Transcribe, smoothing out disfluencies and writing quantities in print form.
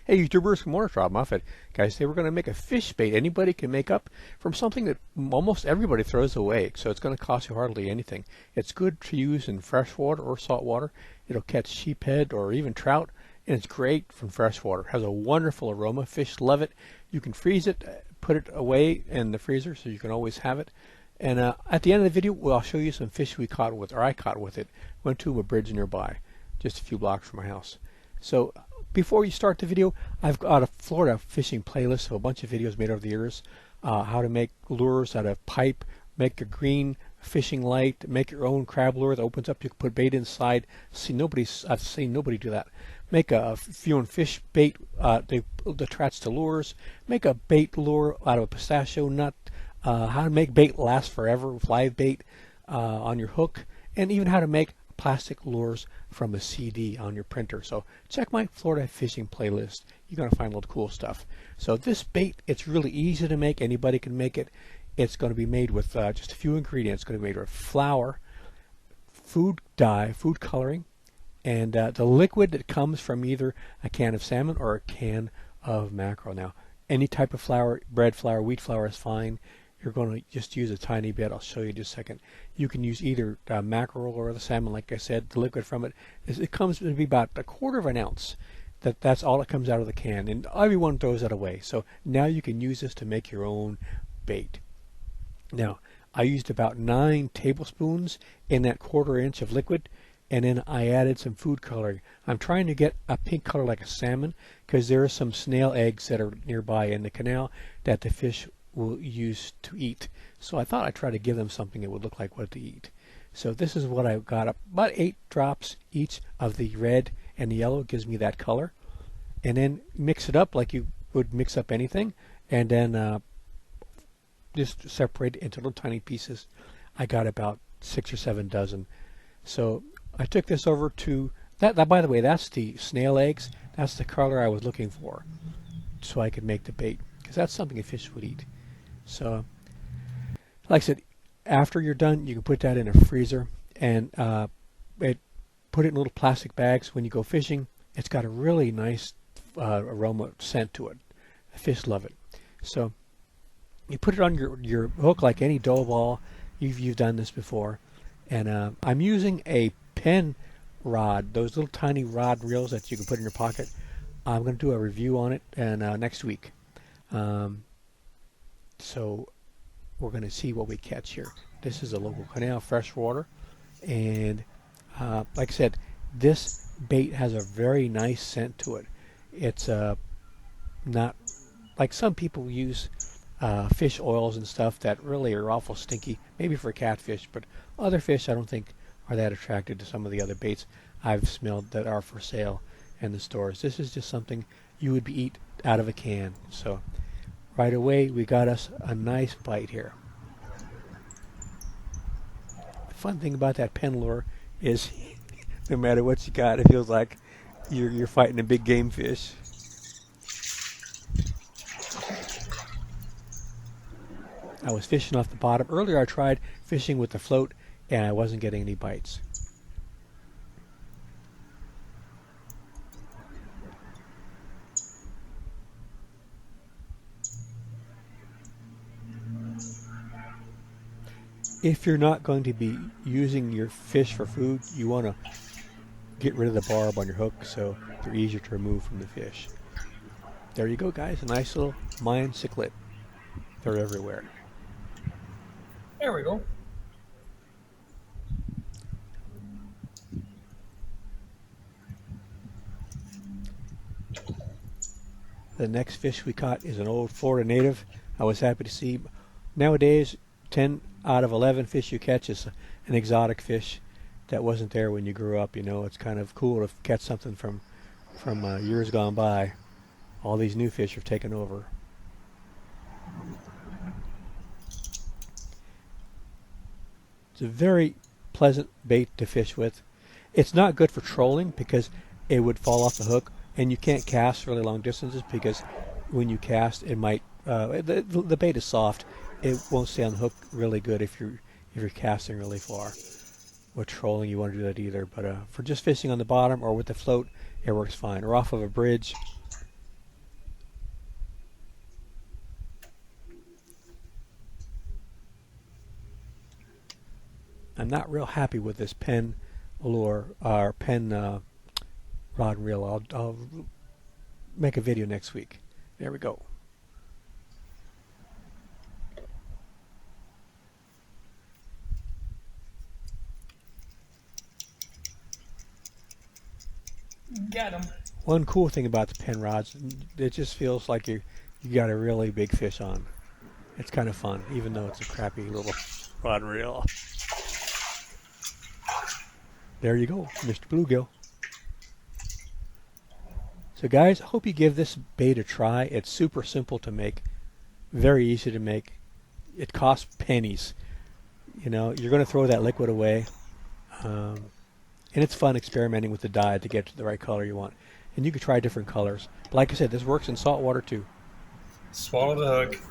Hey YouTubers, good morning, Robb Moffat. Guys, today we're going to make a fish bait anybody can make up from something that almost everybody throws away, so it's going to cost you hardly anything. It's good to use in freshwater or saltwater. It'll catch sheephead or even trout, and it's great from freshwater. It has a wonderful aroma. Fish love it. You can freeze it, put it away in the freezer so you can always have it. And at the end of the video, I'll show you some fish we caught with, or I caught with it. Went to a bridge nearby, just a few blocks from my house. So before you start the video, I've got a Florida fishing playlist of a bunch of videos made over the years. How to make lures out of pipe, make a green fishing light, make your own crab lure that opens up. You can put bait inside. I've seen nobody do that. Make if you own fish bait, the trouts to lures. Make a bait lure out of a pistachio nut. How to make bait last forever with live bait on your hook, and even how to make plastic lures from a CD on your printer. So check my Florida fishing playlist. You're going to find a lot of cool stuff. So this bait, it's really easy to make. Anybody can make it. It's going to be made with just a few ingredients. It's going to be made with flour, food dye, food coloring, and the liquid that comes from either a can of salmon or a can of mackerel. Now, any type of flour, bread flour, wheat flour is fine. You're going to just use a tiny bit. I'll show you in just a second. You can use either mackerel or the salmon. Like I said, the liquid from it comes to be about 1/4 of an ounce. That's all that comes out of the can, and everyone throws that away. So now you can use this to make your own bait. Now, I used about 9 tablespoons in that 1/4 inch of liquid, and then I added some food coloring. I'm trying to get a pink color like a salmon because there are some snail eggs that are nearby in the canal that the fish will use to eat. So I thought I'd try to give them something that would look like what to eat. So this is what I got, about 8 drops each of the red and the yellow. Gives me that color. And then mix it up like you would mix up anything, and then just separate it into little tiny pieces. I got about 6 or 7 dozen. So I took this over to that. By the way, that's the snail eggs. That's the color I was looking for, so I could make the bait, because that's something a fish would eat. So, like I said, after you're done, you can put that in a freezer and put it in little plastic bags when you go fishing. It's got a really nice aroma scent to it. The fish love it. So you put it on your hook like any dough ball. You've done this before. And I'm using a pen rod, those little tiny rod reels that you can put in your pocket. I'm going to do a review on it and next week. So we're going to see what we catch here. This is a local canal, freshwater, and like I said, this bait has a very nice scent to it. It's not like some people use fish oils and stuff that really are awful stinky, maybe for catfish, but other fish I don't think are that attracted to some of the other baits I've smelled that are for sale in the stores. This is just something you would eat out of a can. So right away we got us a nice bite here. The fun thing about that pen lure is no matter what you got, it feels like you're fighting a big game fish. I was fishing off the bottom. Earlier I tried fishing with the float and I wasn't getting any bites. If you're not going to be using your fish for food, you want to get rid of the barb on your hook so they're easier to remove from the fish. There you go, guys. A nice little Mayan cichlid. They're everywhere. There we go. The next fish we caught is an old Florida native. I was happy to see. Nowadays, 10 out of 11 fish you catch is an exotic fish that wasn't there when you grew up. You know, it's kind of cool to catch something from years gone by. All these new fish have taken over. It's a very pleasant bait to fish with. It's not good for trolling because it would fall off the hook, and you can't cast really long distances because when you cast, it might the bait is soft. It won't stay on the hook really good if you're casting really far. With trolling, you want to do that either. But for just fishing on the bottom or with the float, it works fine. Or off of a bridge, I'm not real happy with this pen lure or pen rod and reel. I'll make a video next week. There we go. Got him. One cool thing about the pen rods, it just feels like you got a really big fish on. It's kind of fun, even though it's a crappy little rod and reel. There you go, Mr. Bluegill. So guys, I hope you give this bait a try. It's super simple to make, very easy to make. It costs pennies. You know, you're going to throw that liquid away. And it's fun experimenting with the dye to get to the right color you want. And you can try different colors. But like I said, this works in salt water too. Swallow the hook.